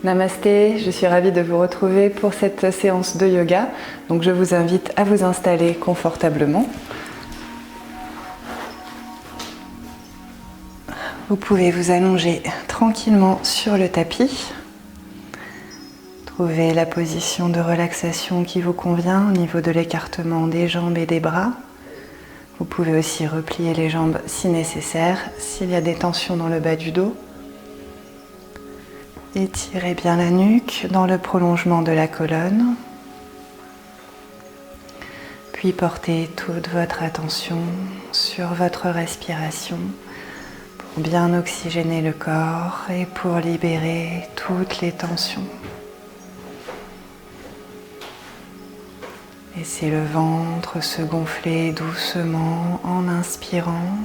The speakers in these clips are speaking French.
Namasté, je suis ravie de vous retrouver pour cette séance de yoga. Donc je vous invite à vous installer confortablement. Vous pouvez vous allonger tranquillement sur le tapis. Trouvez la position de relaxation qui vous convient au niveau de l'écartement des jambes et des bras. Vous pouvez aussi replier les jambes si nécessaire, s'il y a des tensions dans le bas du dos. Étirez bien la nuque dans le prolongement de la colonne. Puis portez toute votre attention sur votre respiration pour bien oxygéner le corps et pour libérer toutes les tensions. Laissez le ventre se gonfler doucement en inspirant.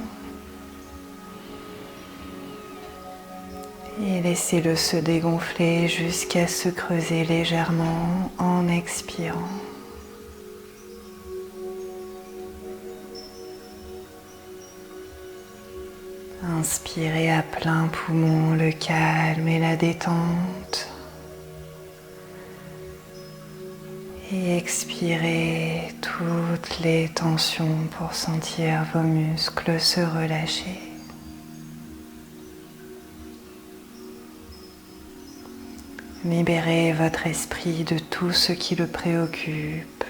Et laissez-le se dégonfler jusqu'à se creuser légèrement en expirant. Inspirez à plein poumon le calme et la détente. Et expirez toutes les tensions pour sentir vos muscles se relâcher. Libérez votre esprit de tout ce qui le préoccupe.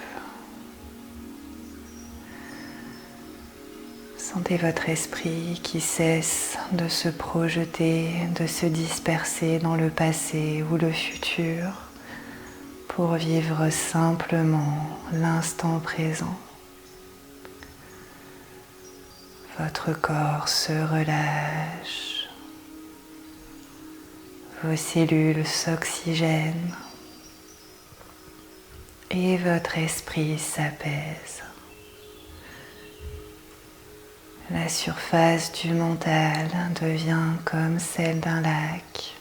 Sentez votre esprit qui cesse de se projeter, de se disperser dans le passé ou le futur pour vivre simplement l'instant présent. Votre corps se relâche. Vos cellules s'oxygènent et votre esprit s'apaise. La surface du mental devient comme celle d'un lac,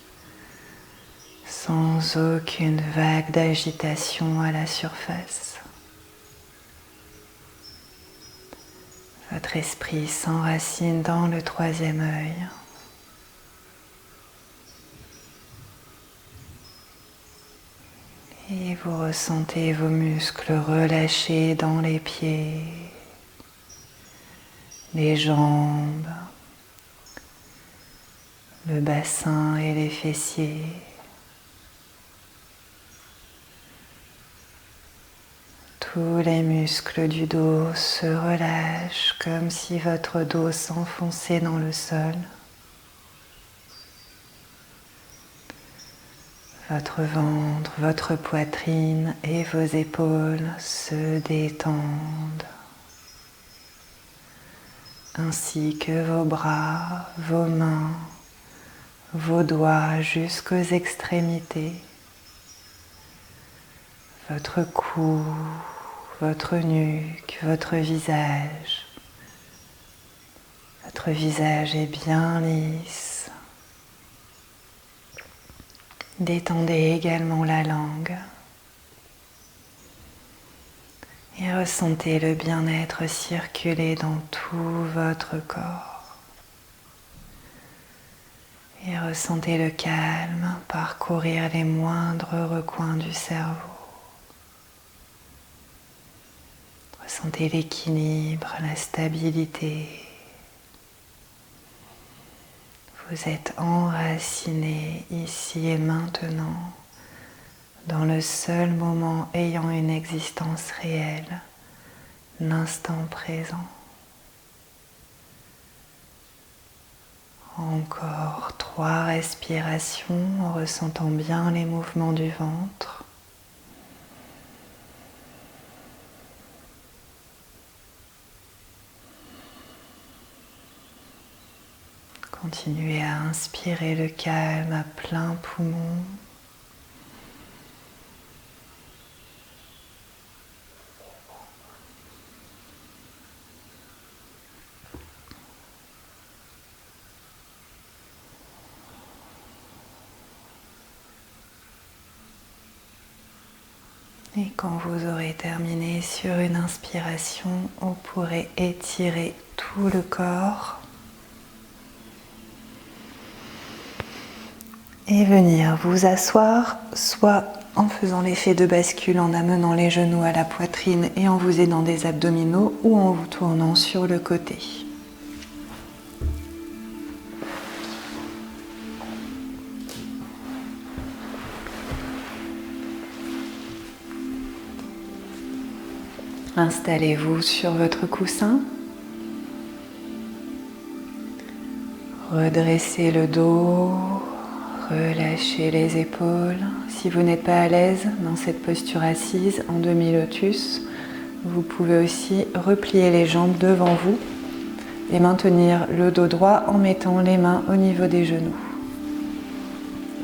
sans aucune vague d'agitation à la surface. Votre esprit s'enracine dans le troisième œil. Et vous ressentez vos muscles relâchés dans les pieds, les jambes, le bassin et les fessiers. Tous les muscles du dos se relâchent comme si votre dos s'enfonçait dans le sol. Votre ventre, votre poitrine et vos épaules se détendent, ainsi que vos bras, vos mains, vos doigts jusqu'aux extrémités, votre cou, votre nuque, votre visage. Votre visage est bien lisse. Détendez également la langue et ressentez le bien-être circuler dans tout votre corps. Et ressentez le calme parcourir les moindres recoins du cerveau. Ressentez l'équilibre, la stabilité. Vous êtes enraciné ici et maintenant dans le seul moment ayant une existence réelle, l'instant présent. Encore 3 respirations en ressentant bien les mouvements du ventre. Continuez à inspirer le calme à plein poumon. Et quand vous aurez terminé sur une inspiration, vous pourrez étirer tout le corps. et venir vous asseoir, soit en faisant l'effet de bascule en amenant les genoux à la poitrine et en vous aidant des abdominaux, ou en vous tournant sur le côté. Installez-vous sur votre coussin. Redressez le dos, relâchez les épaules. Si vous n'êtes pas à l'aise dans cette posture assise en demi-lotus, vous pouvez aussi replier les jambes devant vous et maintenir le dos droit en mettant les mains au niveau des genoux.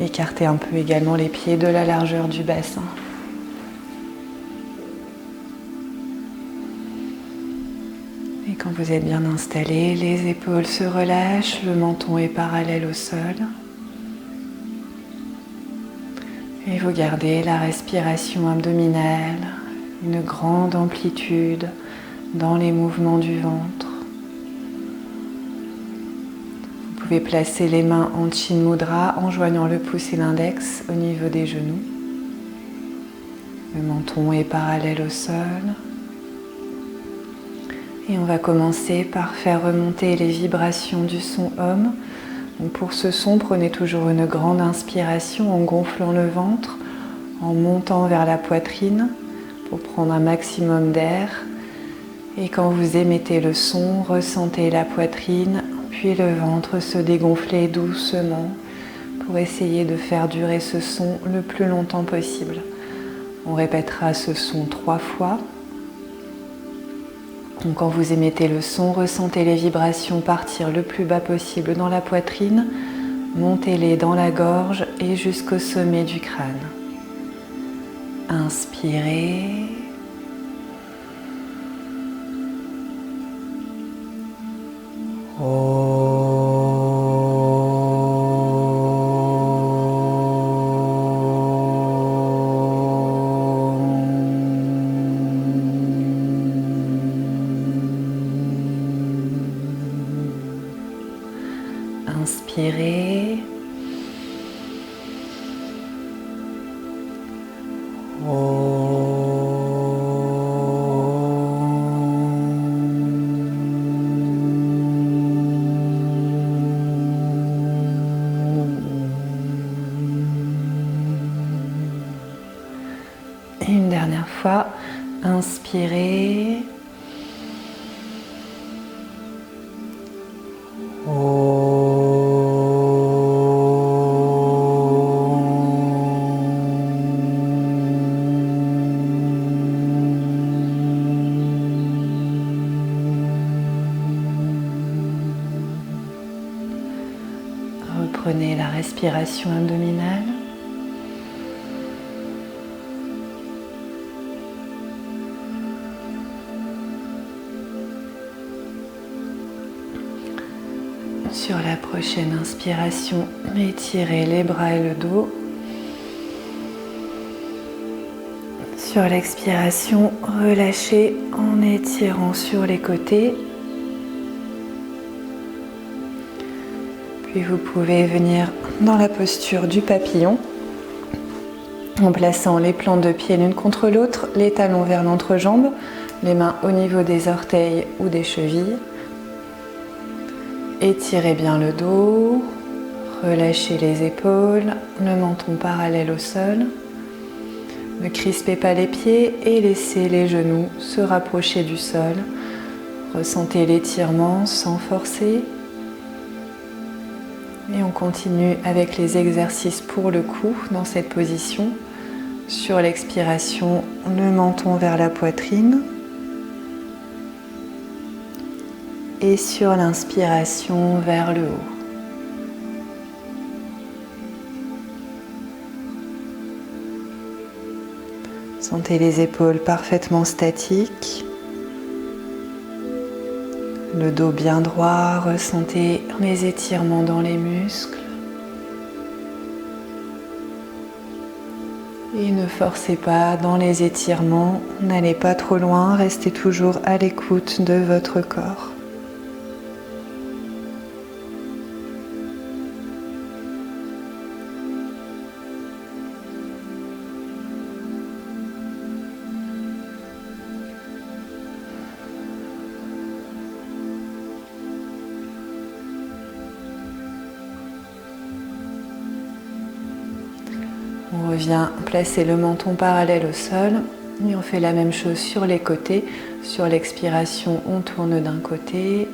Écartez un peu également les pieds de la largeur du bassin. Et quand vous êtes bien installé, les épaules se relâchent, le menton est parallèle au sol. Et vous gardez la respiration abdominale, une grande amplitude dans les mouvements du ventre. Vous pouvez placer les mains en Chin Mudra en joignant le pouce et l'index au niveau des genoux. Le menton est parallèle au sol. Et on va commencer par faire remonter les vibrations du son Om. Donc pour ce son, prenez toujours une grande inspiration en gonflant le ventre, en montant vers la poitrine pour prendre un maximum d'air. Et quand vous émettez le son, ressentez la poitrine, puis le ventre se dégonfler doucement pour essayer de faire durer ce son le plus longtemps possible. On répétera ce son 3 fois. Donc quand vous émettez le son, ressentez les vibrations partir le plus bas possible dans la poitrine, montez-les dans la gorge et jusqu'au sommet du crâne. Inspirez. Inspirez. Et une dernière fois, inspirez. Reprenez la respiration abdominale. Sur la prochaine inspiration, étirez les bras et le dos. Sur l'expiration, relâchez en étirant sur les côtés. Puis vous pouvez venir dans la posture du papillon en plaçant les plantes de pied l'une contre l'autre, les talons vers l'entrejambe, les mains au niveau des orteils ou des chevilles. Étirez bien le dos, relâchez les épaules, le menton parallèle au sol. Ne crispez pas les pieds et laissez les genoux se rapprocher du sol. Ressentez l'étirement sans forcer. Et on continue avec les exercices pour le cou dans cette position. Sur l'expiration, le menton vers la poitrine. Et sur l'inspiration, vers le haut. Sentez les épaules parfaitement statiques. Le dos bien droit, ressentez les étirements dans les muscles. Et ne forcez pas dans les étirements, n'allez pas trop loin, restez toujours à l'écoute de votre corps. On revient placer le menton parallèle au sol et on fait la même chose sur les côtés. Sur l'expiration, on tourne d'un côté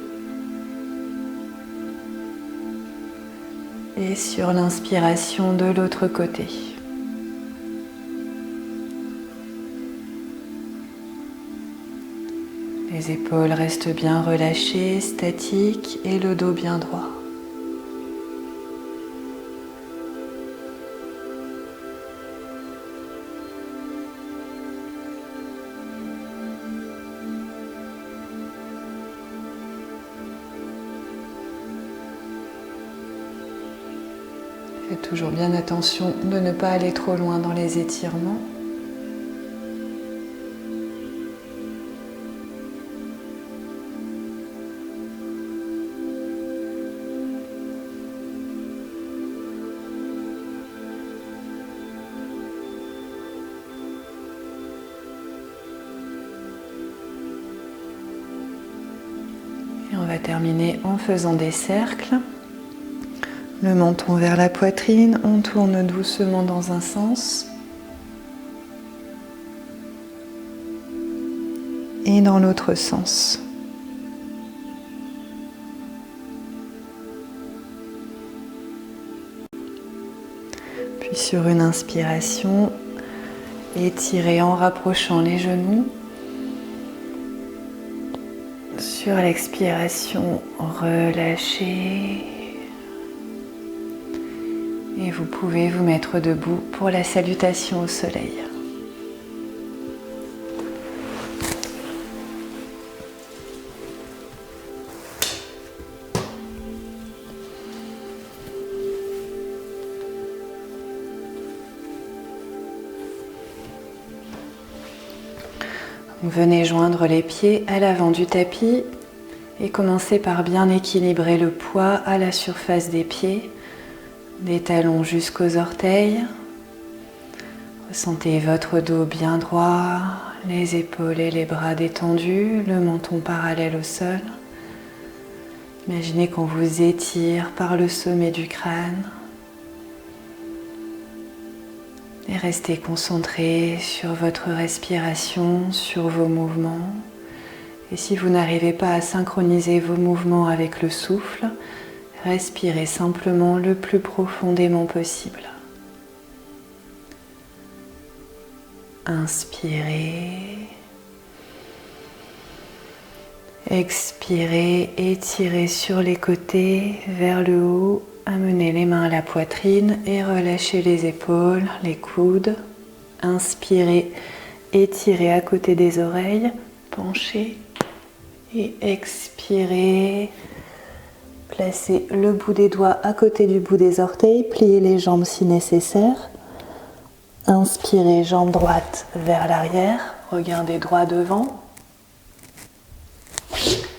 et sur l'inspiration de l'autre côté. Les épaules restent bien relâchées, statiques et le dos bien droit. Faites toujours bien attention de ne pas aller trop loin dans les étirements. Et on va terminer en faisant des cercles. Le menton vers la poitrine, on tourne doucement dans un sens et dans l'autre sens. Puis sur une inspiration, étirez en rapprochant les genoux. Sur l'expiration, relâchez. Et vous pouvez vous mettre debout pour la salutation au soleil. Venez joindre les pieds à l'avant du tapis et commencez par bien équilibrer le poids à la surface des pieds. Des talons jusqu'aux orteils. Ressentez votre dos bien droit, les épaules et les bras détendus, le menton parallèle au sol. Imaginez qu'on vous étire par le sommet du crâne. Et restez concentré sur votre respiration, sur vos mouvements. Et si vous n'arrivez pas à synchroniser vos mouvements avec le souffle, respirez simplement le plus profondément possible. Inspirez. Expirez, étirez sur les côtés vers le haut. Amenez les mains à la poitrine et relâchez les épaules, les coudes. Inspirez, étirez à côté des oreilles, penchez et expirez. Placez le bout des doigts à côté du bout des orteils, pliez les jambes si nécessaire. Inspirez, jambe droite vers l'arrière, regardez droit devant.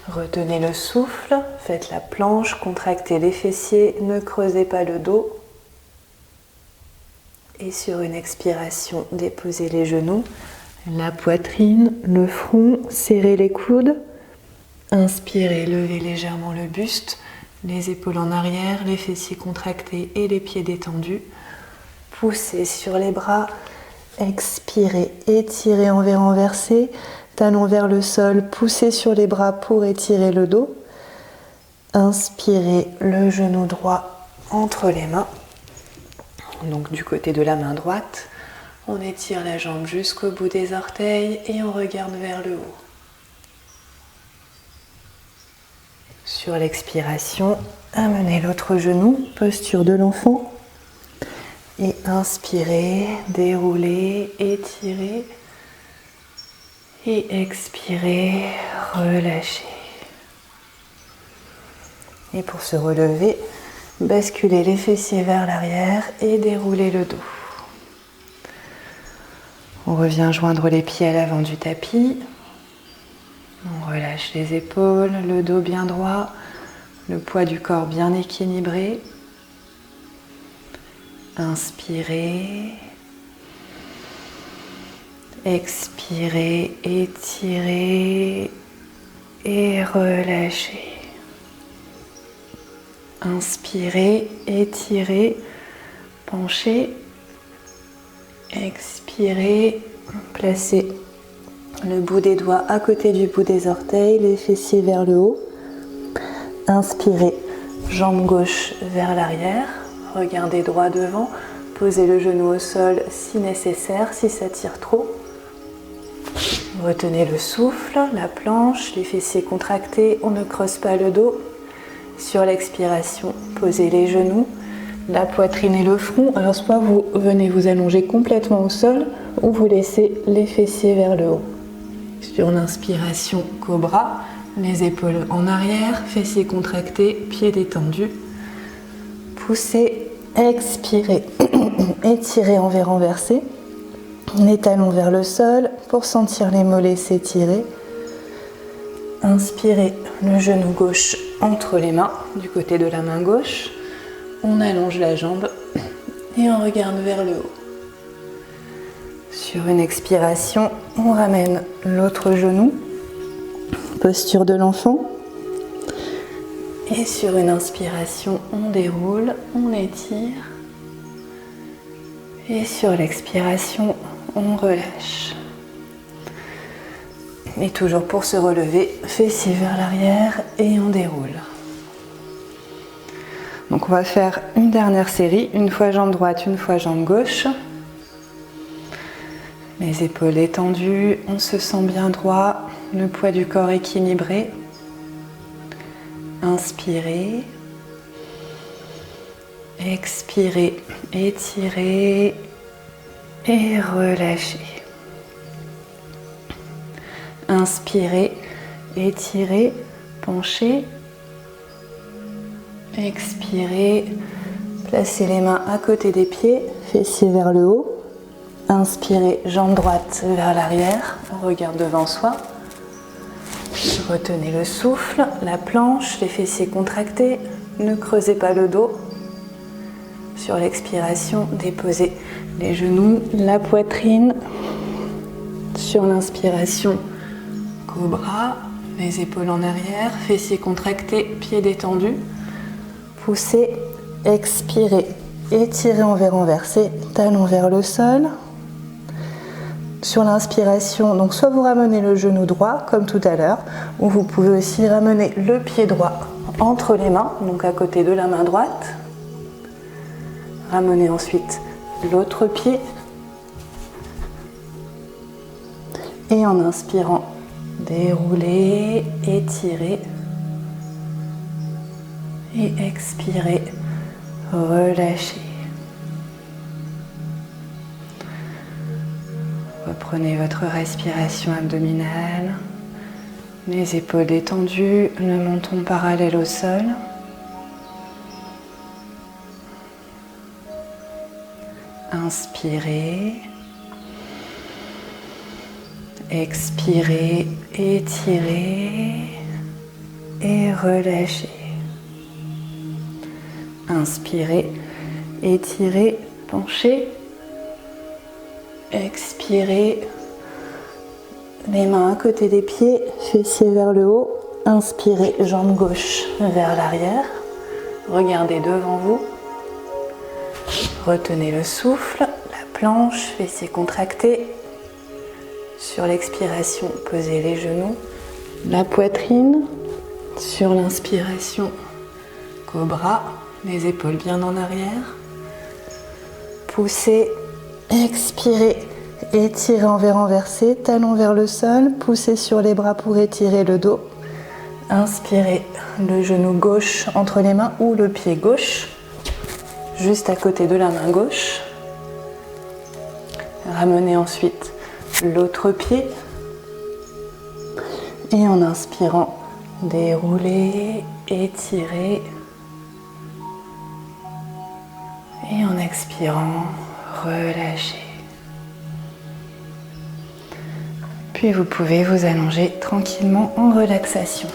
Retenez le souffle, faites la planche, contractez les fessiers, ne creusez pas le dos. Et sur une expiration, déposez les genoux, la poitrine, le front, serrez les coudes. Inspirez, levez légèrement le buste, les épaules en arrière, les fessiers contractés et les pieds détendus. Poussez sur les bras, expirez, étirez envers renversé. Talons vers le sol, poussez sur les bras pour étirer le dos. Inspirez, le genou droit entre les mains. Donc du côté de la main droite, on étire la jambe jusqu'au bout des orteils et on regarde vers le haut. Sur l'expiration, amenez l'autre genou, posture de l'enfant. Et inspirez, déroulez, étirez. Et expirez, relâchez. Et pour se relever, basculez les fessiers vers l'arrière et déroulez le dos. On revient joindre les pieds à l'avant du tapis. On relâche les épaules, le dos bien droit, le poids du corps bien équilibré. Inspirez. Expirez, étirez et relâchez. Inspirez, étirez, penchez Expirez, placez le bout des doigts à côté du bout des orteils, les fessiers vers le haut. Inspirez, jambe gauche vers l'arrière, regardez droit devant, posez le genou au sol si nécessaire, si ça tire trop. Retenez le souffle, la planche, les fessiers contractés, on ne creuse pas le dos. Sur l'expiration, posez les genoux, la poitrine et le front. Alors soit vous venez vous allonger complètement au sol ou vous laissez les fessiers vers le haut. Sur l'inspiration, cobra, les épaules en arrière, fessiers contractés, pieds détendus. Poussez, expirez, étirez envers renversé. Les talons vers le sol pour sentir les mollets s'étirer. Inspirez le genou gauche entre les mains, du côté de la main gauche. On allonge la jambe et on regarde vers le haut. Sur une expiration, on ramène l'autre genou, posture de l'enfant. Et sur une inspiration, on déroule, on étire. Et sur l'expiration, on relâche. Et toujours pour se relever, fessiers vers l'arrière et on déroule. Donc on va faire une dernière série, une fois jambe droite, une fois jambe gauche. Les épaules étendues, on se sent bien droit, le poids du corps équilibré. Inspirez. Expirez, étirez et relâchez. Inspirez, étirez, penchez. Expirez, placez les mains à côté des pieds, fessiers vers le haut. Inspirez, jambe droite vers l'arrière, on regarde devant soi. Retenez le souffle, la planche, les fessiers contractés, ne creusez pas le dos. Sur l'expiration, déposez les genoux, la poitrine. Sur l'inspiration, cobra, les épaules en arrière, fessiers contractés, pieds détendus. Poussez, expirez, étirez envers renversé, talons vers le sol. Sur l'inspiration, donc soit vous ramenez le genou droit comme tout à l'heure, ou vous pouvez aussi ramener le pied droit entre les mains, donc à côté de la main droite. Ramenez ensuite l'autre pied. Et en inspirant, déroulez, étirez. Et expirez, relâchez. Reprenez votre respiration abdominale. Les épaules détendues, le menton parallèle au sol. Inspirez. Expirez, étirez et relâchez. Inspirez, étirez, penchez. Expirez, les mains à côté des pieds, fessiers vers le haut. Inspirez, jambe gauche vers l'arrière. Regardez devant vous. Retenez le souffle, la planche, fessiers contractés. Sur l'expiration, posez les genoux, la poitrine. Sur l'inspiration, cobra, les épaules bien en arrière. Poussez, expirez, étirez envers renversé, talons vers le sol. Poussez sur les bras pour étirer le dos. Inspirez, le genou gauche entre les mains ou le pied gauche, juste à côté de la main gauche. Ramenez ensuite l'autre pied et en inspirant, déroulez, étirez et en expirant, relâchez. Puis vous pouvez vous allonger tranquillement en relaxation.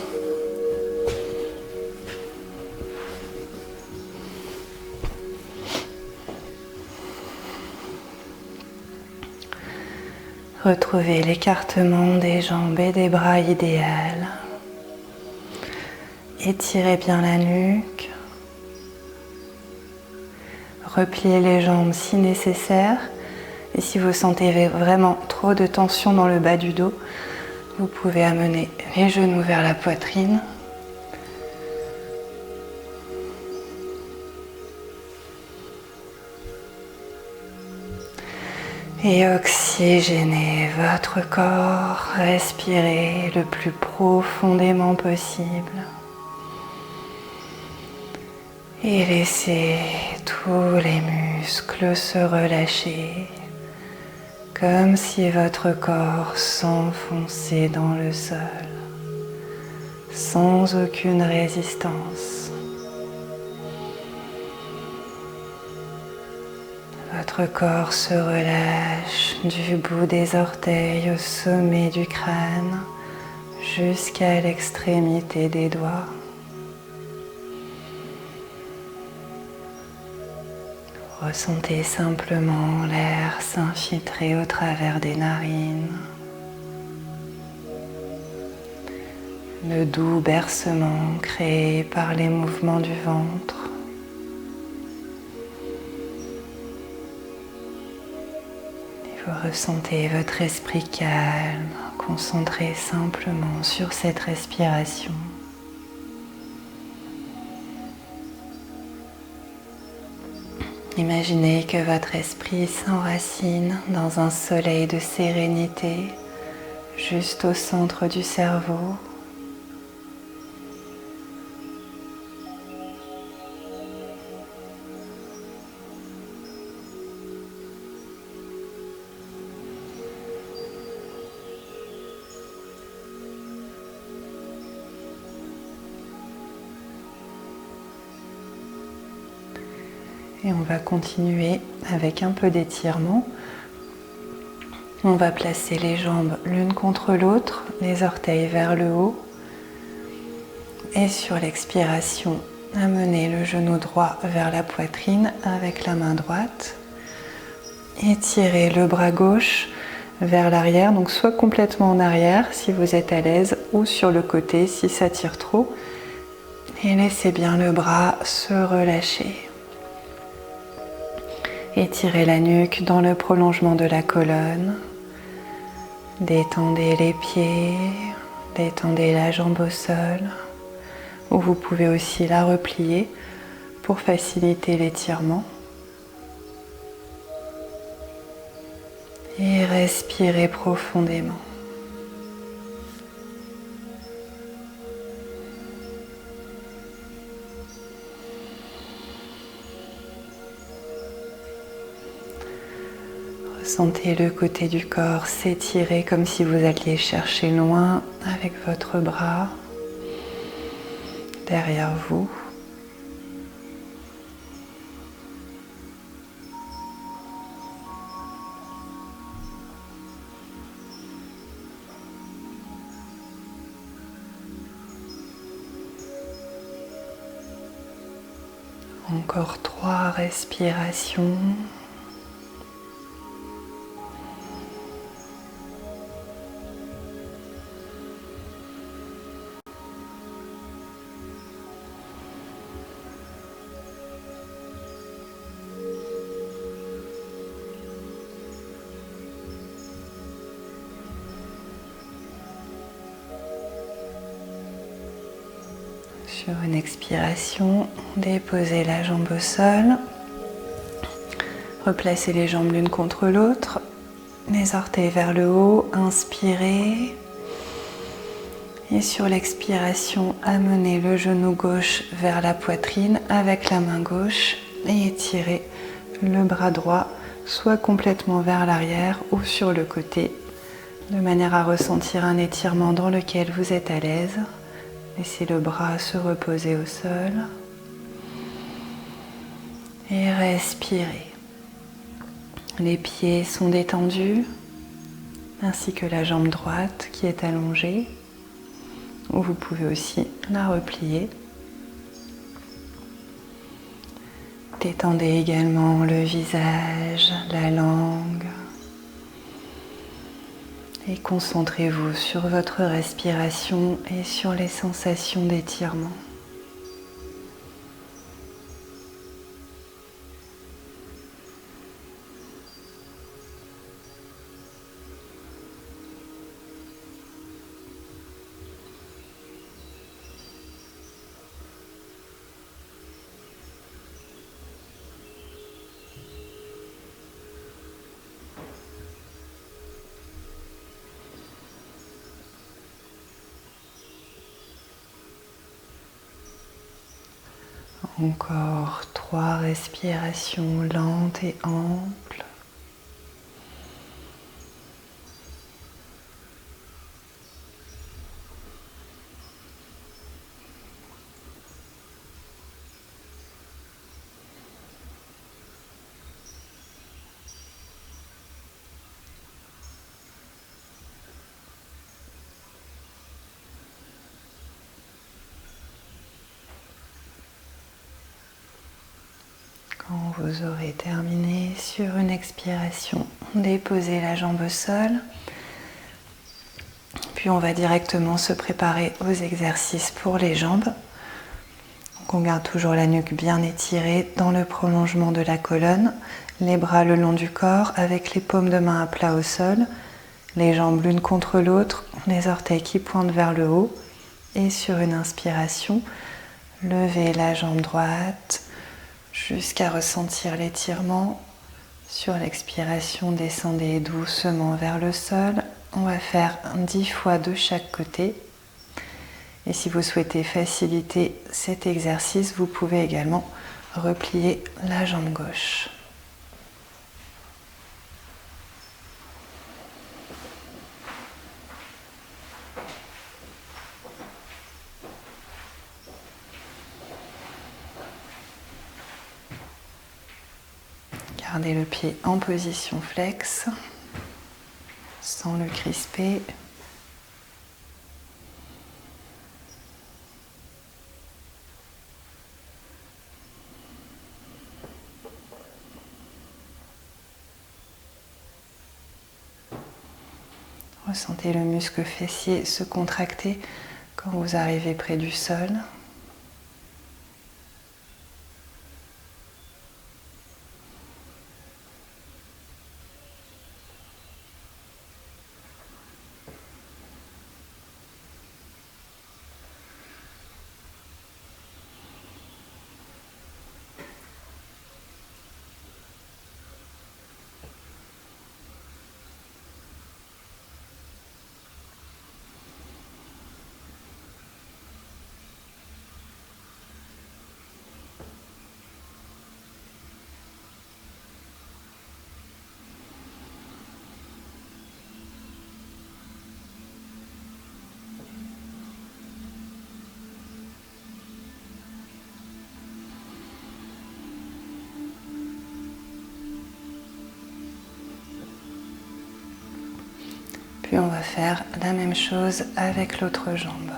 Retrouvez l'écartement des jambes et des bras idéal. Étirez bien la nuque. Repliez les jambes si nécessaire Et si vous sentez vraiment trop de tension dans le bas du dos, vous pouvez amener les genoux vers la poitrine. Et oxygénez votre corps, respirez le plus profondément possible. Et laissez tous les muscles se relâcher, comme si votre corps s'enfonçait dans le sol, sans aucune résistance. Votre corps se relâche du bout des orteils au sommet du crâne jusqu'à l'extrémité des doigts. Ressentez simplement l'air s'infiltrer au travers des narines. Le doux bercement créé par les mouvements du ventre. Vous ressentez votre esprit calme, concentré simplement sur cette respiration. Imaginez que votre esprit s'enracine dans un soleil de sérénité juste au centre du cerveau. Et on va continuer avec un peu d'étirement. On va placer les jambes l'une contre l'autre, les orteils vers le haut. Et sur l'expiration, amenez le genou droit vers la poitrine avec la main droite. Étirez le bras gauche vers l'arrière, donc soit complètement en arrière si vous êtes à l'aise, ou sur le côté si ça tire trop. Et laissez bien le bras se relâcher. Étirez la nuque dans le prolongement de la colonne. Détendez les pieds, détendez la jambe au sol. Ou vous pouvez aussi la replier pour faciliter l'étirement. Et respirez profondément. Sentez le côté du corps s'étirer comme si vous alliez chercher loin avec votre bras derrière vous. Encore 3 respirations. Sur une expiration, déposez la jambe au sol. Replacez les jambes l'une contre l'autre. Les orteils vers le haut. Inspirez. Et sur l'expiration, amenez le genou gauche vers la poitrine avec la main gauche et étirez le bras droit soit complètement vers l'arrière ou sur le côté, de manière à ressentir un étirement dans lequel vous êtes à l'aise. Laissez le bras se reposer au sol et respirez. Les pieds sont détendus, ainsi que la jambe droite qui est allongée, ou vous pouvez aussi la replier. Détendez également le visage, la langue. Et concentrez-vous sur votre respiration et sur les sensations d'étirement. Encore 3 respirations lentes et amples. Quand vous aurez terminé sur une expiration, déposez la jambe au sol. Puis on va directement se préparer aux exercices pour les jambes. Donc on garde toujours la nuque bien étirée dans le prolongement de la colonne, les bras le long du corps avec les paumes de main à plat au sol, les jambes l'une contre l'autre, les orteils qui pointent vers le haut. Et sur une inspiration, levez la jambe droite jusqu'à ressentir l'étirement. Sur l'expiration, descendez doucement vers le sol. On va faire 10 fois de chaque côté. Et si vous souhaitez faciliter cet exercice, vous pouvez également replier la jambe gauche. Gardez le pied en position flex, sans le crisper. Ressentez le muscle fessier se contracter quand vous arrivez près du sol. Puis on va faire la même chose avec l'autre jambe.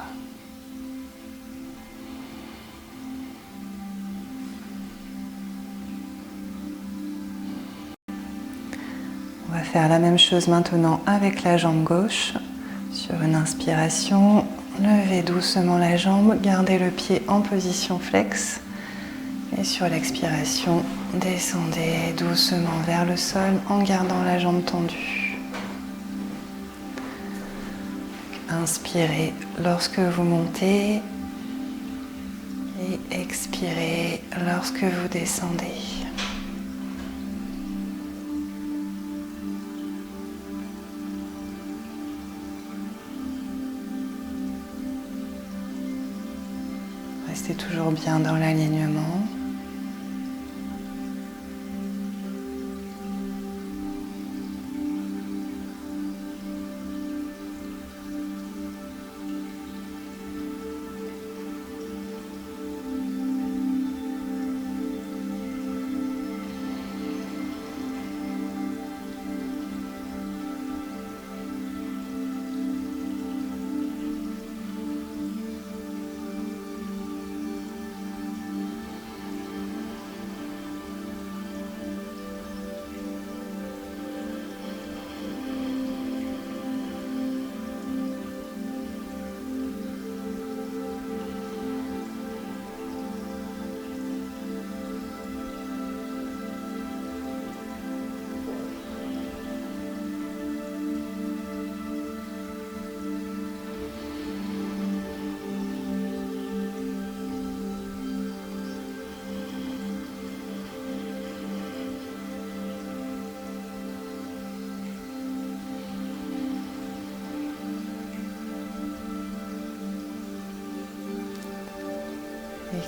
On va faire la même chose maintenant avec la jambe gauche. Sur une inspiration, levez doucement la jambe, gardez le pied en position flex. Et sur l'expiration, descendez doucement vers le sol en gardant la jambe tendue. Inspirez lorsque vous montez et expirez lorsque vous descendez. Restez toujours bien dans l'alignement.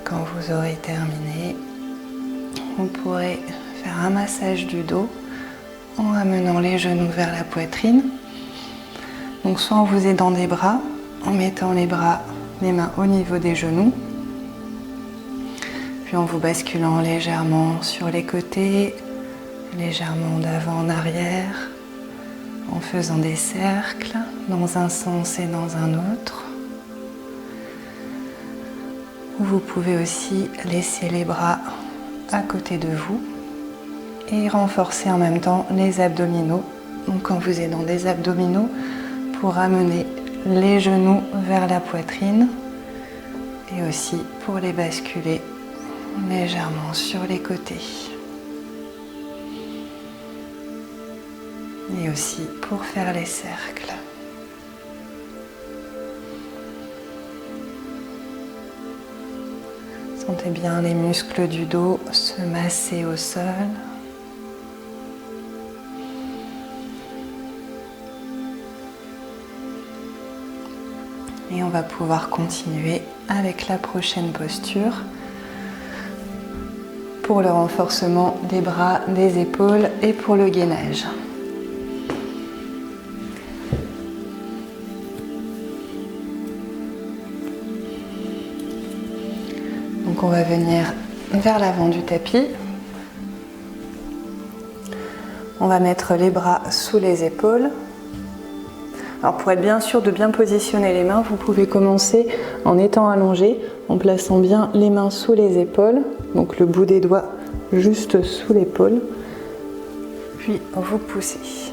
Quand vous aurez terminé, vous pourrez faire un massage du dos en ramenant les genoux vers la poitrine. Donc soit en vous aidant des bras, en mettant les mains au niveau des genoux, puis en vous basculant légèrement sur les côtés, légèrement d'avant en arrière, en faisant des cercles dans un sens et dans un autre. Vous pouvez aussi laisser les bras à côté de vous et renforcer en même temps les abdominaux. Donc en vous aidant des abdominaux pour ramener les genoux vers la poitrine et aussi pour les basculer légèrement sur les côtés. Et aussi pour faire les cercles. Sentez bien les muscles du dos se masser au sol. Et on va pouvoir continuer avec la prochaine posture pour le renforcement des bras, des épaules et pour le gainage. Donc on va venir vers l'avant du tapis. On va mettre les bras sous les épaules. Alors pour être bien sûr de bien positionner les mains, vous pouvez commencer en étant allongé, en plaçant bien les mains sous les épaules, donc le bout des doigts juste sous l'épaule, puis vous poussez.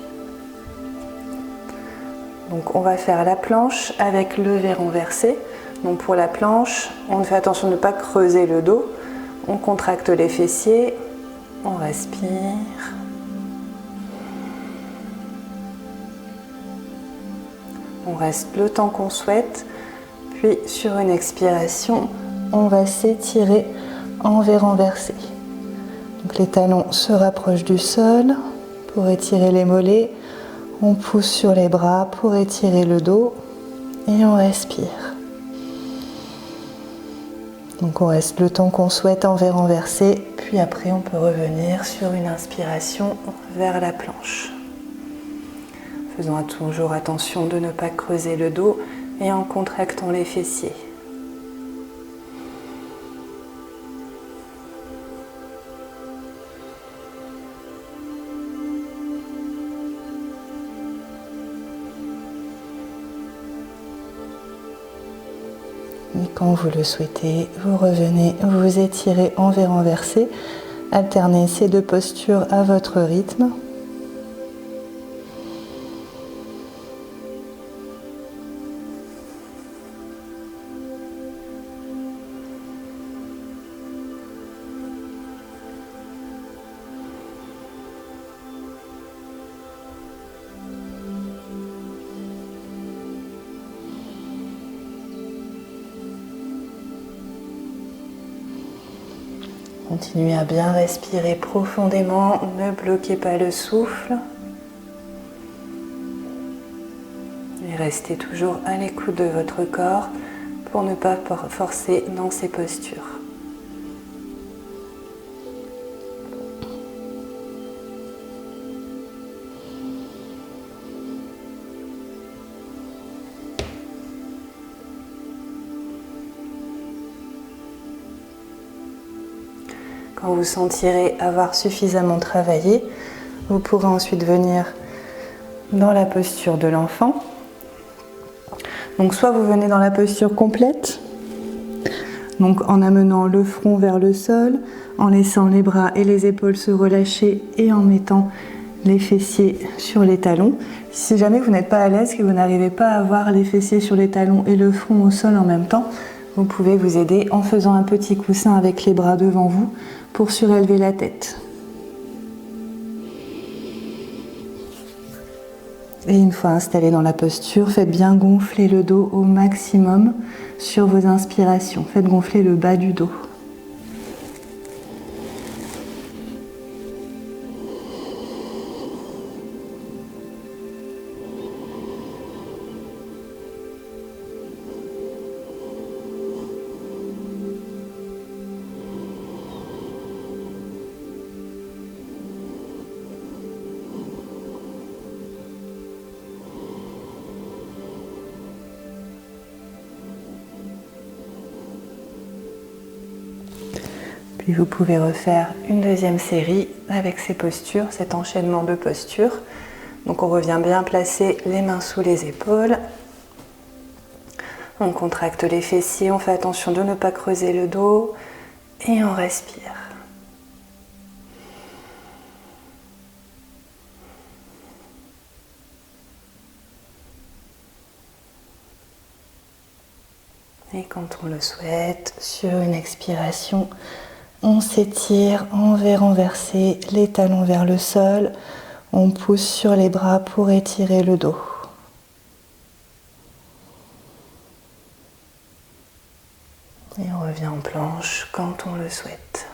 Donc on va faire la planche avec levé renversé. Donc pour la planche, on fait attention de ne pas creuser le dos, on contracte les fessiers, on respire. On reste le temps qu'on souhaite, puis sur une expiration, on va s'étirer en V renversé. Donc les talons se rapprochent du sol pour étirer les mollets, on pousse sur les bras pour étirer le dos et on respire. Donc on reste le temps qu'on souhaite en V renversé, puis après on peut revenir sur une inspiration vers la planche. Faisons toujours attention de ne pas creuser le dos et en contractant les fessiers. Et quand vous le souhaitez, vous revenez, vous étirez en V renversé, alternez ces deux postures à votre rythme. Continuez à bien respirer profondément, ne bloquez pas le souffle. Et restez toujours à l'écoute de votre corps pour ne pas forcer dans ces postures. Quand vous sentirez avoir suffisamment travaillé, vous pourrez ensuite venir dans la posture de l'enfant. Donc soit vous venez dans la posture complète, donc en amenant le front vers le sol, en laissant les bras et les épaules se relâcher et en mettant les fessiers sur les talons. Si jamais vous n'êtes pas à l'aise, que vous n'arrivez pas à avoir les fessiers sur les talons et le front au sol en même temps, vous pouvez vous aider en faisant un petit coussin avec les bras devant vous pour surélever la tête. Et une fois installé dans la posture, faites bien gonfler le dos au maximum sur vos inspirations. Faites gonfler le bas du dos. Puis vous pouvez refaire une deuxième série avec ces postures, cet enchaînement de postures. Donc on revient bien placer les mains sous les épaules. On contracte les fessiers, on fait attention de ne pas creuser le dos et on respire. Et quand on le souhaite, sur une expiration, on s'étire envers renversé, les talons vers le sol. On pousse sur les bras pour étirer le dos. Et on revient en planche quand on le souhaite.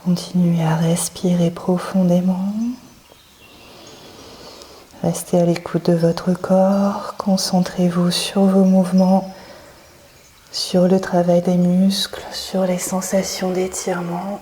Continuez à respirer profondément. Restez à l'écoute de votre corps. Concentrez-vous sur vos mouvements, sur le travail des muscles, sur les sensations d'étirement.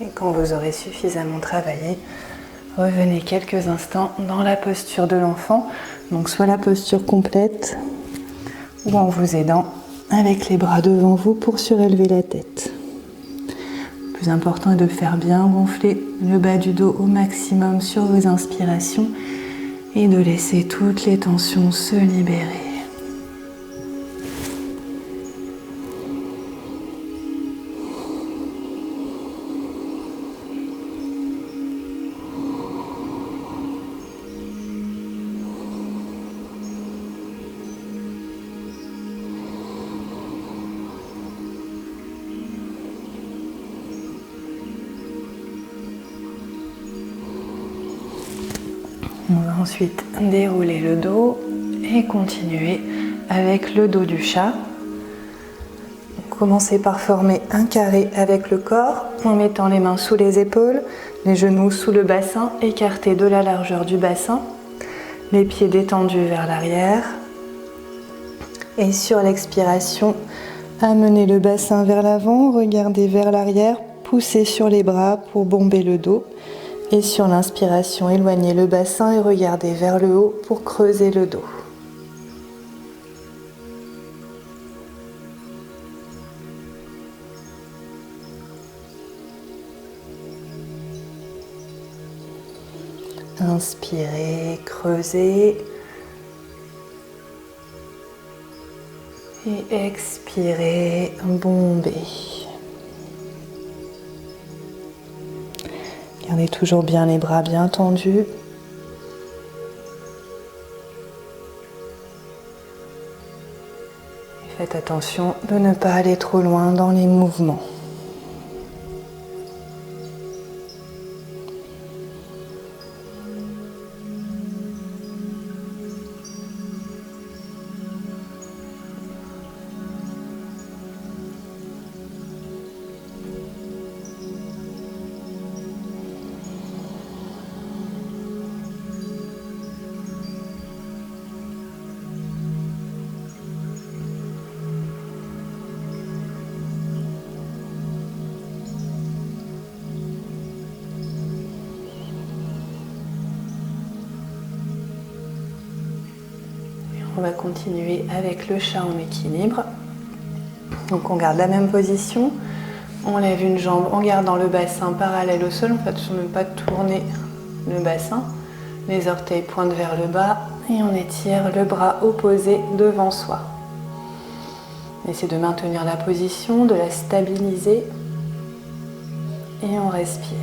Et quand vous aurez suffisamment travaillé, revenez quelques instants dans la posture de l'enfant, donc soit la posture complète ou en vous aidant avec les bras devant vous pour surélever la tête. Le plus important est de faire bien gonfler le bas du dos au maximum sur vos inspirations et de laisser toutes les tensions se libérer. On va ensuite dérouler le dos et continuer avec le dos du chat. Commencez par former un carré avec le corps en mettant les mains sous les épaules, les genoux sous le bassin, écartés de la largeur du bassin, les pieds détendus vers l'arrière. Et sur l'expiration, amenez le bassin vers l'avant, regardez vers l'arrière, poussez sur les bras pour bomber le dos. Et sur l'inspiration, éloignez le bassin et regardez vers le haut pour creuser le dos. Inspirez, creusez. Et expirez, bombez. Gardez toujours bien les bras bien tendus. Et faites attention de ne pas aller trop loin dans les mouvements. On va continuer avec le chat en équilibre. Donc on garde la même position. On lève une jambe en gardant le bassin parallèle au sol. On fait attention de ne pas tourner le bassin. Les orteils pointent vers le bas et on étire le bras opposé devant soi. Essayez de maintenir la position, de la stabiliser et on respire.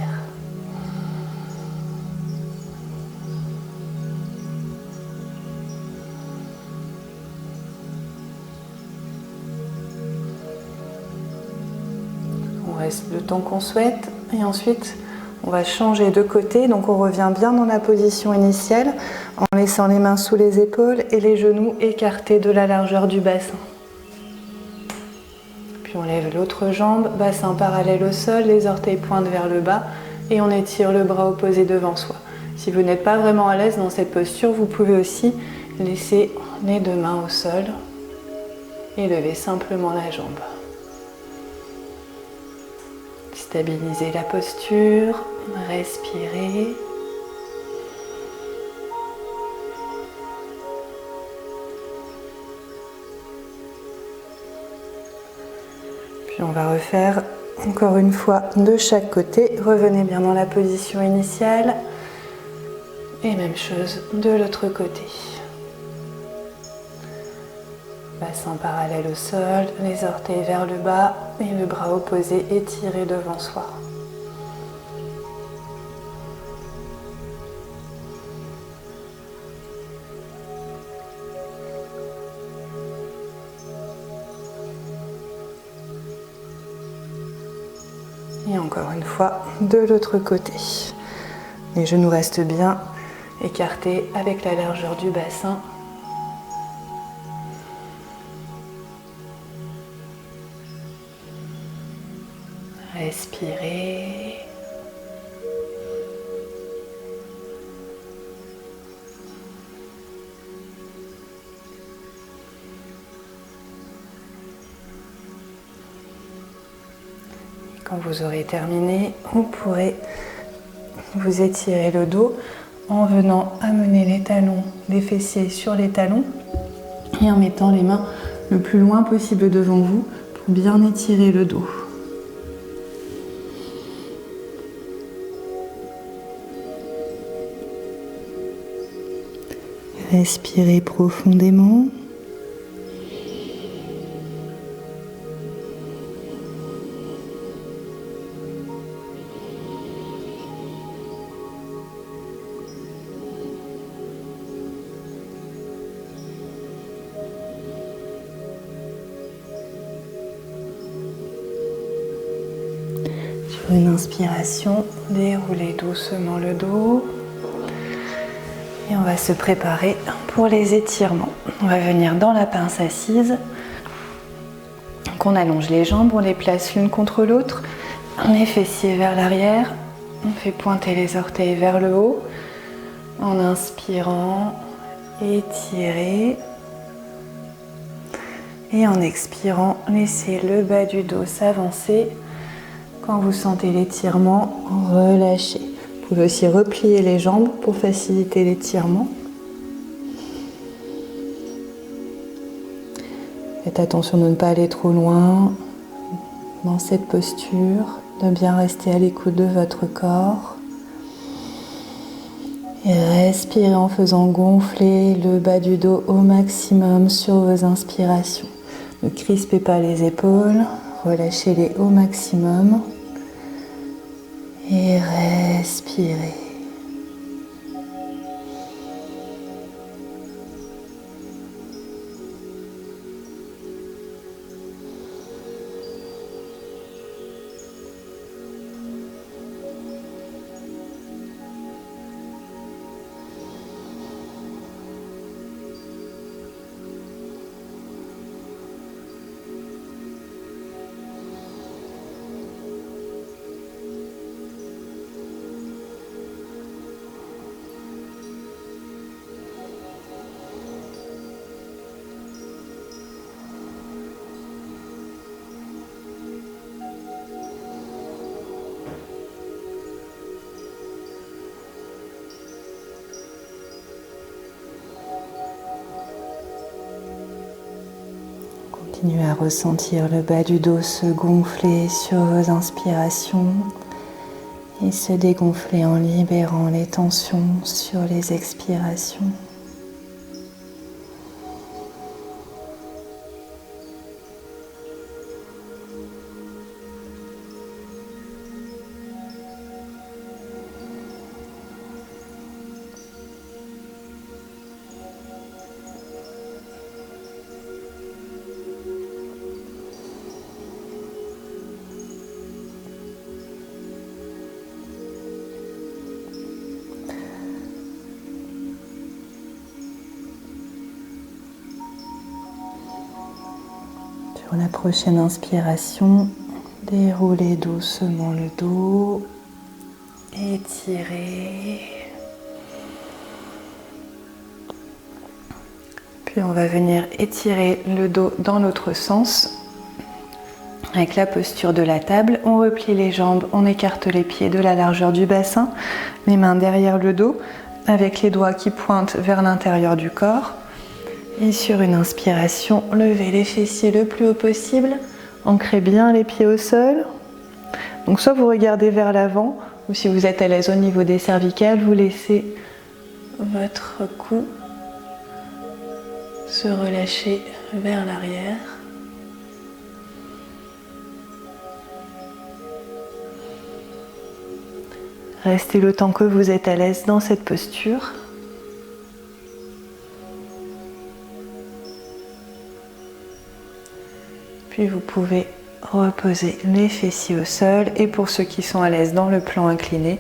reste le temps qu'on souhaite. Et ensuite, on va changer de côté. Donc on revient bien dans la position initiale en laissant les mains sous les épaules et les genoux écartés de la largeur du bassin. Puis on lève l'autre jambe, bassin parallèle au sol, les orteils pointent vers le bas et on étire le bras opposé devant soi. Si vous n'êtes pas vraiment à l'aise dans cette posture, vous pouvez aussi laisser les deux mains au sol et lever simplement la jambe. Stabilisez la posture, respirez. Puis on va refaire encore une fois de chaque côté. Revenez bien dans la position initiale. Et même chose de l'autre côté. Bassin parallèle au sol, les orteils vers le bas et le bras opposé étiré devant soi. Et encore une fois, de l'autre côté. Les genoux restent bien écartés avec la largeur du bassin. Respirez. Quand vous aurez terminé, vous pourrez vous étirer le dos en venant amener les talons des fessiers sur les talons et en mettant les mains le plus loin possible devant vous pour bien étirer le dos. Respirez profondément. Sur une inspiration, déroulez doucement le dos. Et on va se préparer pour les étirements. On va venir dans la pince assise. Donc on allonge les jambes, on les place l'une contre l'autre. Les fessiers vers l'arrière. On fait pointer les orteils vers le haut. En inspirant, étirez. Et en expirant, laissez le bas du dos s'avancer. Quand vous sentez l'étirement, relâchez. Vous pouvez aussi replier les jambes pour faciliter l'étirement. Faites attention de ne pas aller trop loin dans cette posture, de bien rester à l'écoute de votre corps. Et respirez en faisant gonfler le bas du dos au maximum sur vos inspirations. Ne crispez pas les épaules, relâchez-les au maximum. Et respirez. Continuez à ressentir le bas du dos se gonfler sur vos inspirations et se dégonfler en libérant les tensions sur les expirations. Pour la prochaine inspiration, déroulez doucement le dos, étirez. Puis on va venir étirer le dos dans l'autre sens. Avec la posture de la table, on replie les jambes, on écarte les pieds de la largeur du bassin, les mains derrière le dos, avec les doigts qui pointent vers l'intérieur du corps. Et sur une inspiration, levez les fessiers le plus haut possible, ancrez bien les pieds au sol. Donc soit vous regardez vers l'avant, ou si vous êtes à l'aise au niveau des cervicales, vous laissez votre cou se relâcher vers l'arrière. Restez le temps que vous êtes à l'aise dans cette posture. Puis vous pouvez reposer les fessiers au sol. Et pour ceux qui sont à l'aise dans le plan incliné,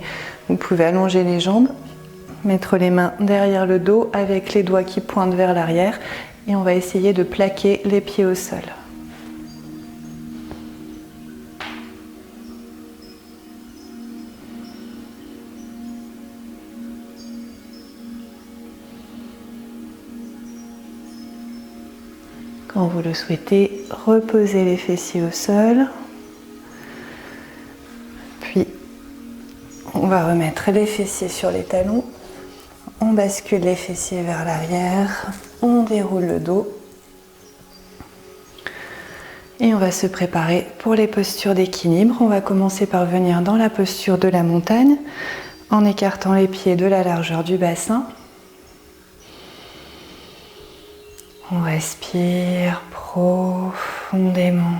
vous pouvez allonger les jambes, mettre les mains derrière le dos avec les doigts qui pointent vers l'arrière. Et on va essayer de plaquer les pieds au sol. Quand vous le souhaitez, reposez les fessiers au sol. Puis, on va remettre les fessiers sur les talons. On bascule les fessiers vers l'arrière. On déroule le dos. Et on va se préparer pour les postures d'équilibre. On va commencer par venir dans la posture de la montagne, en écartant les pieds de la largeur du bassin. On respire profondément.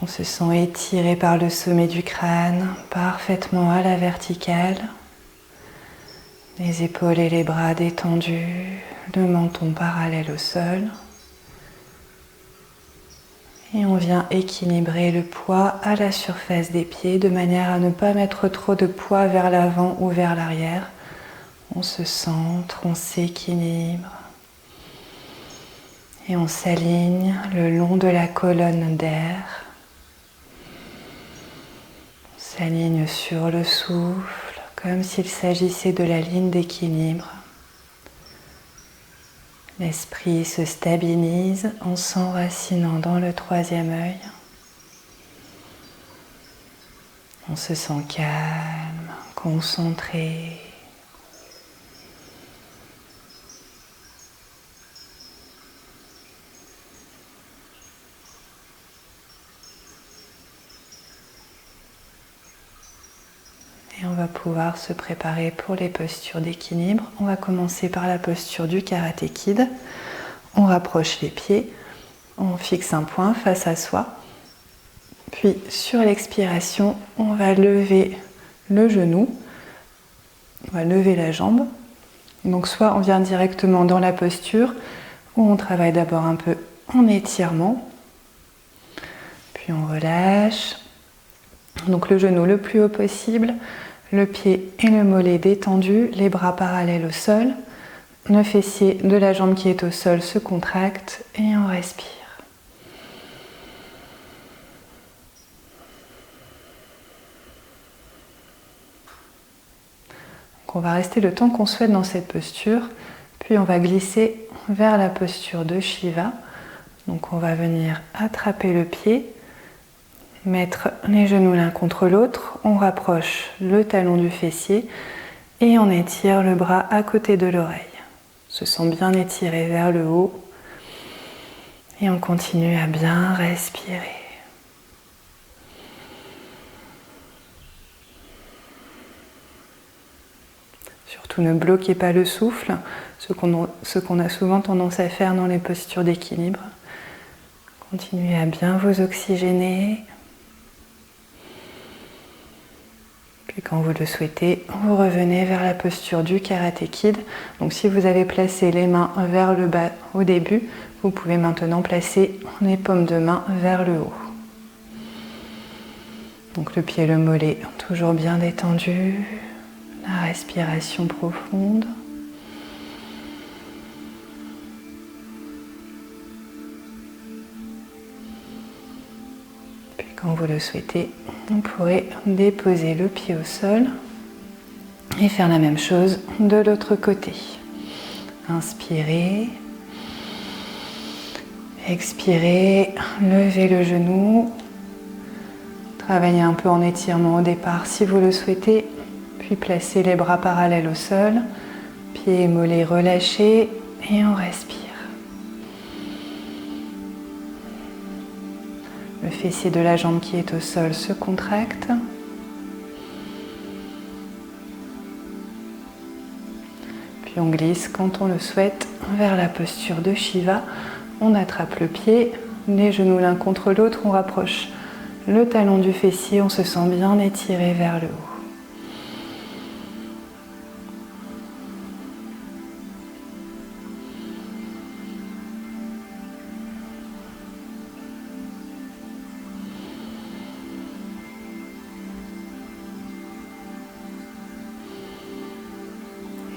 On se sent étiré par le sommet du crâne, parfaitement à la verticale. Les épaules et les bras détendus, le menton parallèle au sol. Et on vient équilibrer le poids à la surface des pieds de manière à ne pas mettre trop de poids vers l'avant ou vers l'arrière. On se centre, on s'équilibre et on s'aligne le long de la colonne d'air. On s'aligne sur le souffle comme s'il s'agissait de la ligne d'équilibre. L'esprit se stabilise en s'enracinant dans le troisième œil. On se sent calme, concentré. Et on va pouvoir se préparer pour les postures d'équilibre. On va commencer par la posture du Karate Kid. On rapproche les pieds, on fixe un point face à soi. Puis sur l'expiration, on va lever le genou, on va lever la jambe. Donc soit on vient directement dans la posture, ou on travaille d'abord un peu en étirement. Puis on relâche. Donc le genou le plus haut possible, le pied et le mollet détendus, les bras parallèles au sol, le fessier de la jambe qui est au sol se contracte et on respire. Donc on va rester le temps qu'on souhaite dans cette posture, puis on va glisser vers la posture de Shiva. Donc on va venir attraper le pied, mettre les genoux l'un contre l'autre, on rapproche le talon du fessier et on étire le bras à côté de l'oreille. On se sent bien étiré vers le haut et on continue à bien respirer. Surtout ne bloquez pas le souffle, ce qu'on a souvent tendance à faire dans les postures d'équilibre. Continuez à bien vous oxygéner. Puis quand vous le souhaitez, vous revenez vers la posture du Karate Kid. Donc si vous avez placé les mains vers le bas au début, vous pouvez maintenant placer les paumes de main vers le haut. Donc le pied et le mollet toujours bien détendus, la respiration profonde. Quand vous le souhaitez, vous pourrez déposer le pied au sol et faire la même chose de l'autre côté. Inspirez. Expirez, levez le genou. Travaillez un peu en étirement au départ si vous le souhaitez, puis placez les bras parallèles au sol, pieds et mollets relâchés et on respire. Le fessier de la jambe qui est au sol se contracte. Puis on glisse quand on le souhaite vers la posture de Shiva. On attrape le pied, les genoux l'un contre l'autre, on rapproche le talon du fessier, on se sent bien étiré vers le haut.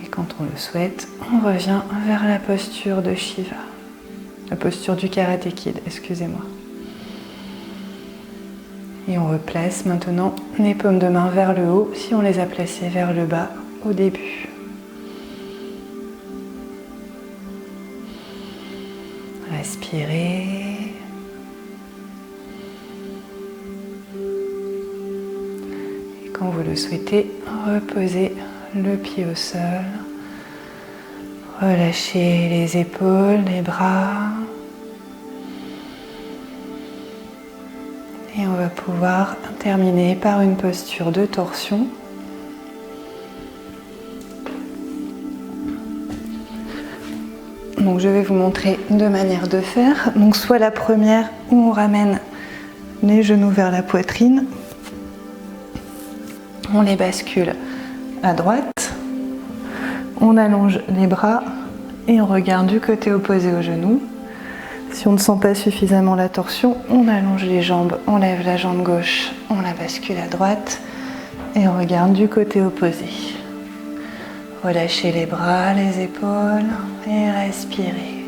Et quand on le souhaite, on revient vers la posture de Shiva. La posture du Karate Kid, excusez-moi. Et on replace maintenant les paumes de main vers le haut si on les a placées vers le bas au début. Respirez. Et quand vous le souhaitez, reposez le pied au sol. Relâchez les épaules, les bras. Et on va pouvoir terminer par une posture de torsion. Donc je vais vous montrer deux manières de faire. Donc soit la première où on ramène les genoux vers la poitrine. On les bascule à droite. On allonge les bras et on regarde du côté opposé au genou. Si on ne sent pas suffisamment la torsion, on allonge les jambes, on lève la jambe gauche, on la bascule à droite et on regarde du côté opposé. Relâchez les bras, les épaules et respirez.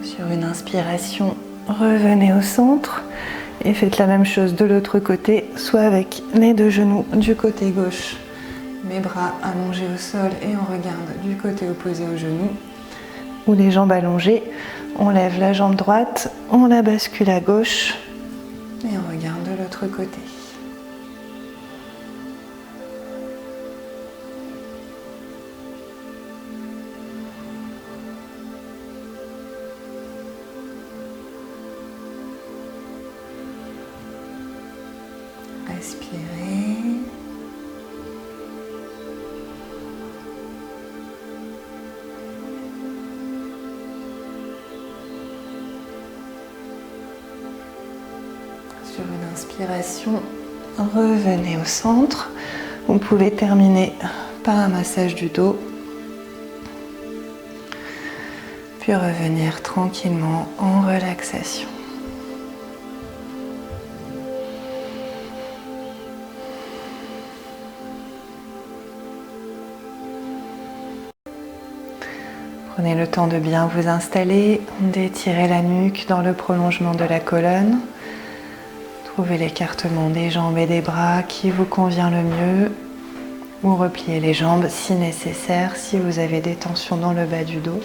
Sur une inspiration, revenez au centre. Et faites la même chose de l'autre côté, soit avec les deux genoux du côté gauche, les bras allongés au sol et on regarde du côté opposé au genou, ou les jambes allongées, on lève la jambe droite, on la bascule à gauche et on regarde de l'autre côté. Respirez. Sur une inspiration, revenez au centre. Vous pouvez terminer par un massage du dos. Puis revenir tranquillement en relaxation. Prenez le temps de bien vous installer, d'étirer la nuque dans le prolongement de la colonne. Trouvez l'écartement des jambes et des bras qui vous convient le mieux. Ou repliez les jambes si nécessaire, si vous avez des tensions dans le bas du dos,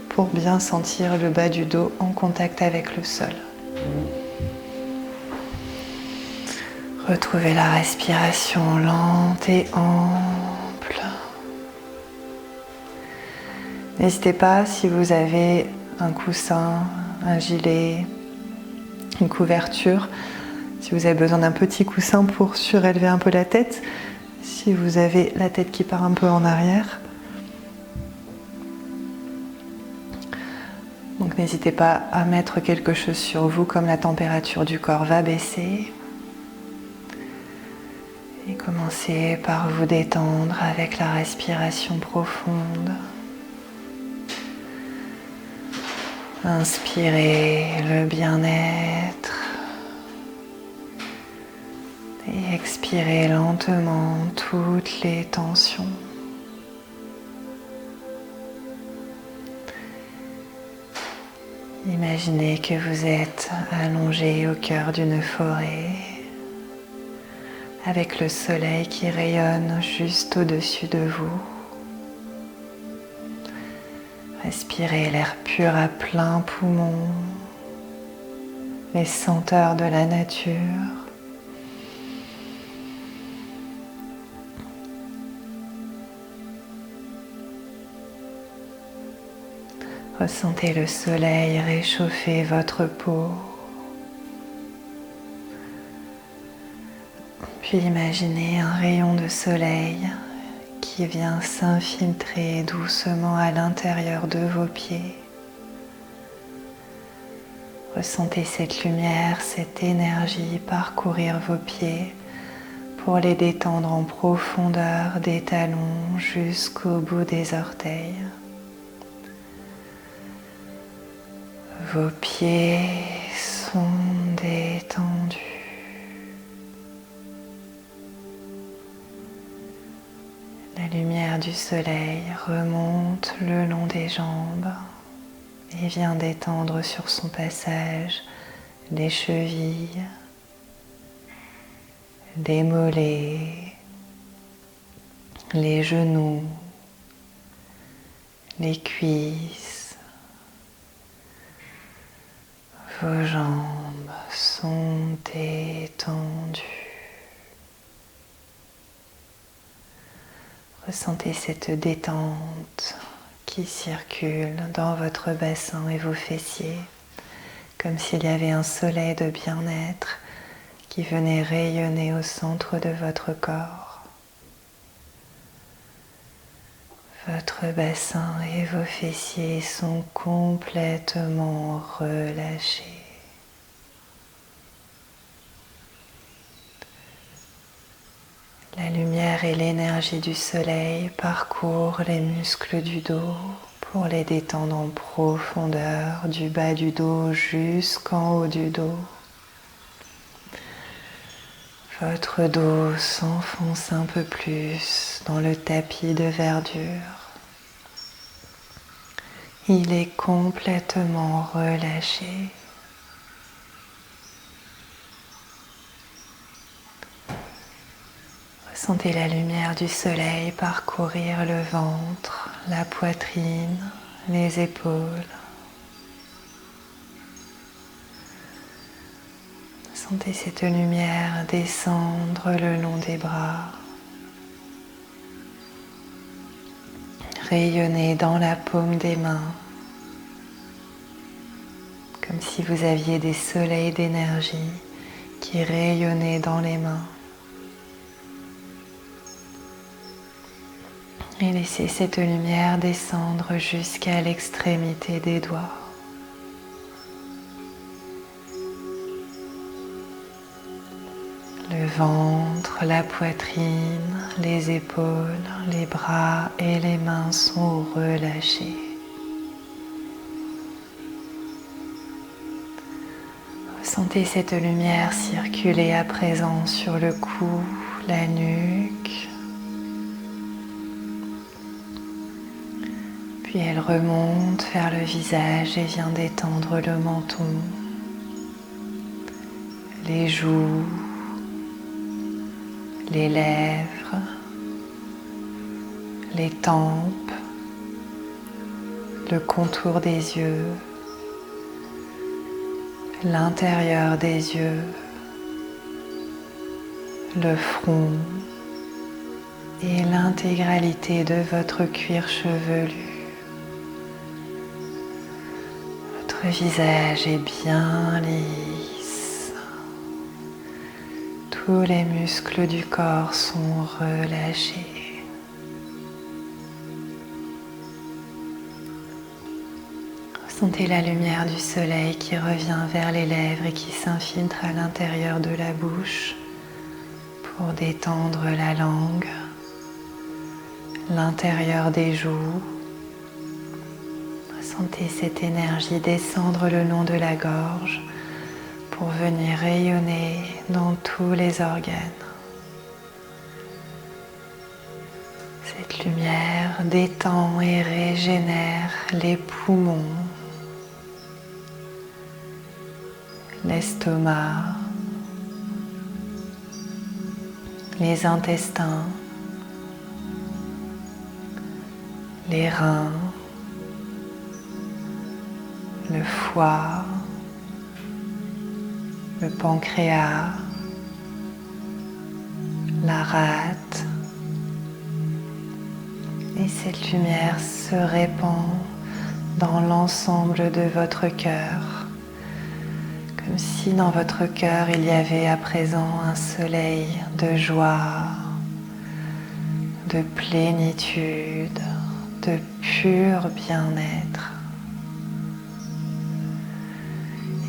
pour bien sentir le bas du dos en contact avec le sol. Retrouvez la respiration lente et ample. N'hésitez pas, si vous avez un coussin, un gilet, une couverture, si vous avez besoin d'un petit coussin pour surélever un peu la tête, si vous avez la tête qui part un peu en arrière. Donc n'hésitez pas à mettre quelque chose sur vous, comme la température du corps va baisser. Et commencez par vous détendre avec la respiration profonde. Inspirez le bien-être et Expirez lentement toutes les tensions. Imaginez que vous êtes allongé au cœur d'une forêt avec le soleil qui rayonne juste au-dessus de vous. Respirez l'air pur à plein poumon, les senteurs de la nature. Ressentez le soleil réchauffer votre peau. Puis imaginez un rayon de soleil qui vient s'infiltrer doucement à l'intérieur de vos pieds. Ressentez cette lumière, cette énergie parcourir vos pieds pour les détendre en profondeur des talons jusqu'au bout des orteils. Vos pieds sont détendus. La lumière du soleil remonte le long des jambes et vient détendre sur son passage les chevilles, les mollets, les genoux, les cuisses. Vos jambes sont détendues. Ressentez cette détente qui circule dans votre bassin et vos fessiers, comme s'il y avait un soleil de bien-être qui venait rayonner au centre de votre corps. Votre bassin et vos fessiers sont complètement relâchés. La lumière et l'énergie du soleil parcourent les muscles du dos pour les détendre en profondeur, du bas du dos jusqu'en haut du dos. Votre dos s'enfonce un peu plus dans le tapis de verdure. Il est complètement relâché. Sentez la lumière du soleil parcourir le ventre, la poitrine, les épaules. Sentez cette lumière descendre le long des bras, rayonner dans la paume des mains, comme si vous aviez des soleils d'énergie qui rayonnaient dans les mains. Et laissez cette lumière descendre jusqu'à l'extrémité des doigts. Le ventre, la poitrine, les épaules, les bras et les mains sont relâchés. Ressentez cette lumière circuler à présent sur le cou, la nuque. Puis elle remonte vers le visage et vient détendre le menton, les joues, les lèvres, les tempes, le contour des yeux, l'intérieur des yeux, le front et l'intégralité de votre cuir chevelu. Votre visage est bien lisse. Tous les muscles du corps sont relâchés. Ressentez la lumière du soleil qui revient vers les lèvres et qui s'infiltre à l'intérieur de la bouche pour détendre la langue, l'intérieur des joues. Sentez cette énergie descendre le long de la gorge pour venir rayonner dans tous les organes. lumière détend et régénère les poumons, l'estomac, les intestins, les reins, le foie, le pancréas, la rate. Et cette lumière se répand dans l'ensemble de votre cœur, comme si dans votre cœur il y avait à présent un soleil de joie, de plénitude, de pur bien-être.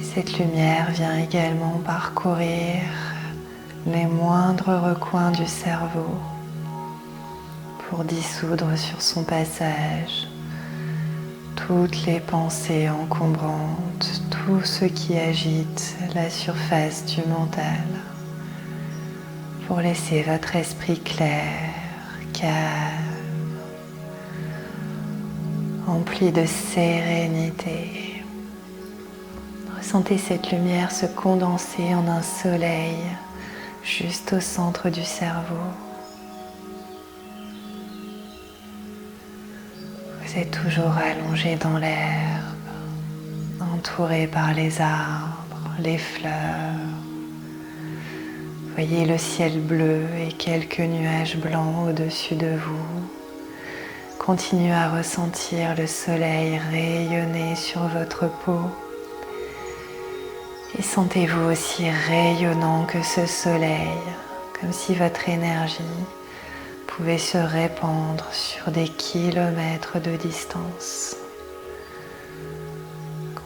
Et cette lumière vient également parcourir les moindres recoins du cerveau pour dissoudre sur son passage toutes les pensées encombrantes, tout ce qui agite la surface du mental, pour laisser votre esprit clair, calme, empli de sérénité. Ressentez cette lumière se condenser en un soleil juste au centre du cerveau. Vous êtes toujours allongé dans l'herbe, entouré par les arbres, les fleurs. Voyez le ciel bleu et quelques nuages blancs au-dessus de vous. Continuez à ressentir le soleil rayonner sur votre peau. Et sentez-vous aussi rayonnant que ce soleil, comme si votre énergie pouvait se répandre sur des kilomètres de distance.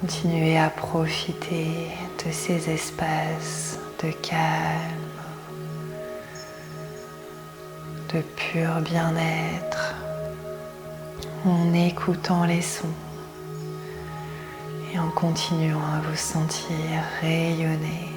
Continuez à profiter de ces espaces de calme, de pur bien-être, en écoutant les sons et en continuant à vous sentir rayonner.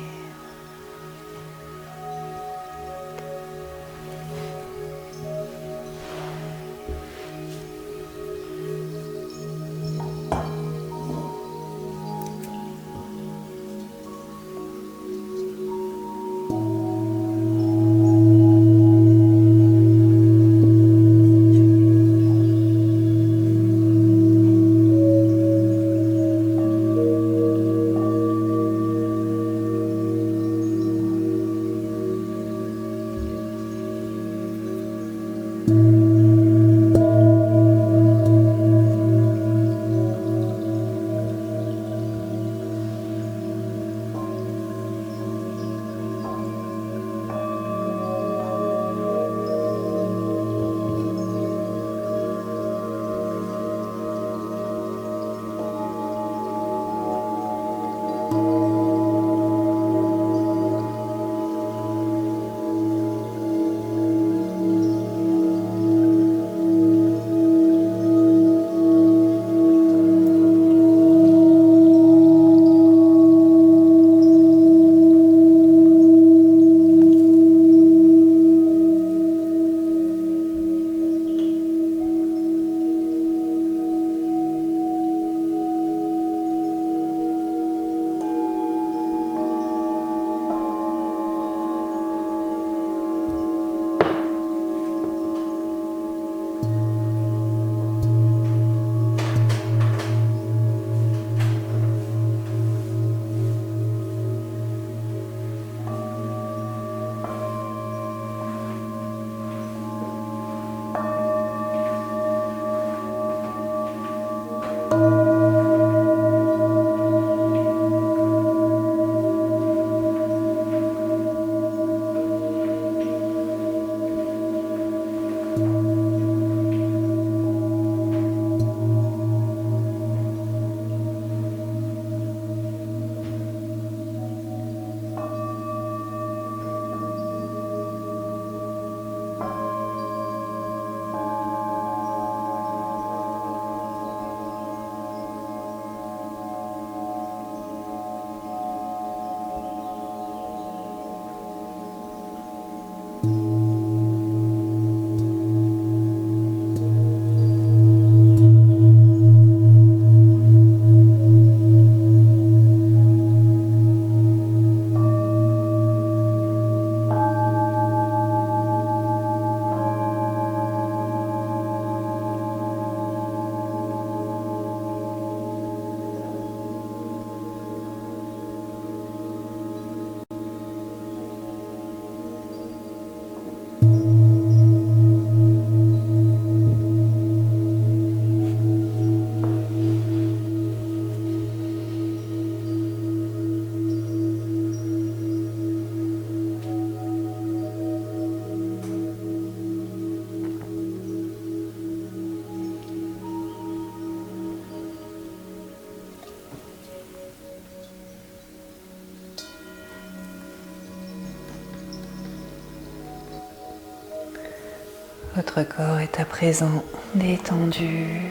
Votre corps est à présent détendu,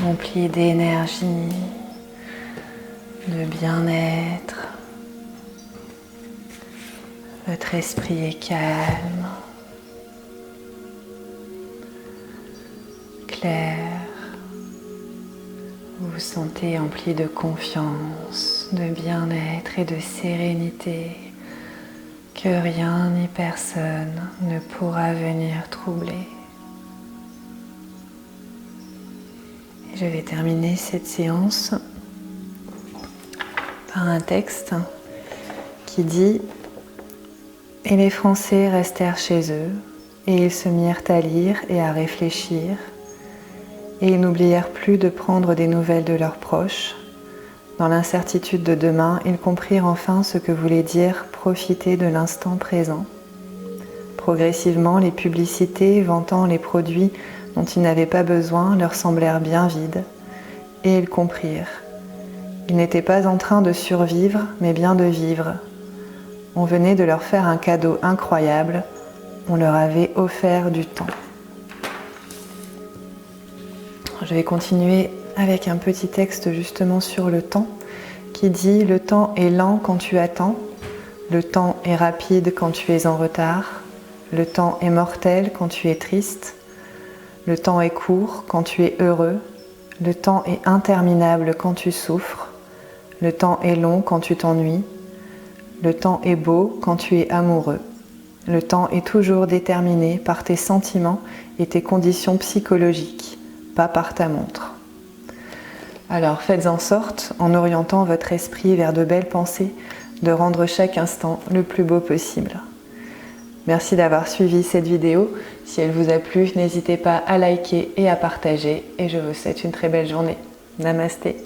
rempli d'énergie, de bien-être. Votre esprit est calme, clair. Vous vous sentez empli de confiance, de bien-être et de sérénité que rien ni personne ne pourra venir troubler. Et je vais terminer cette séance par un texte qui dit « Et les Français restèrent chez eux, et ils se mirent à lire et à réfléchir, et ils n'oublièrent plus de prendre des nouvelles de leurs proches. Dans l'incertitude de demain, ils comprirent enfin ce que voulait dire profiter de l'instant présent. Progressivement, les publicités vantant les produits dont ils n'avaient pas besoin leur semblèrent bien vides, et ils comprirent. Ils n'étaient pas en train de survivre, mais bien de vivre. On venait de leur faire un cadeau incroyable, on leur avait offert du temps. » Je vais continuer avec un petit texte justement sur le temps qui dit « Le temps est lent quand tu attends, le temps est rapide quand tu es en retard, le temps est mortel quand tu es triste, le temps est court quand tu es heureux, le temps est interminable quand tu souffres, le temps est long quand tu t'ennuies, le temps est beau quand tu es amoureux, le temps est toujours déterminé par tes sentiments et tes conditions psychologiques, pas par ta montre. » Alors faites en sorte, en orientant votre esprit vers de belles pensées, de rendre chaque instant le plus beau possible. Merci d'avoir suivi cette vidéo. Si elle vous a plu, n'hésitez pas à liker et à partager. Et je vous souhaite une très belle journée. Namasté.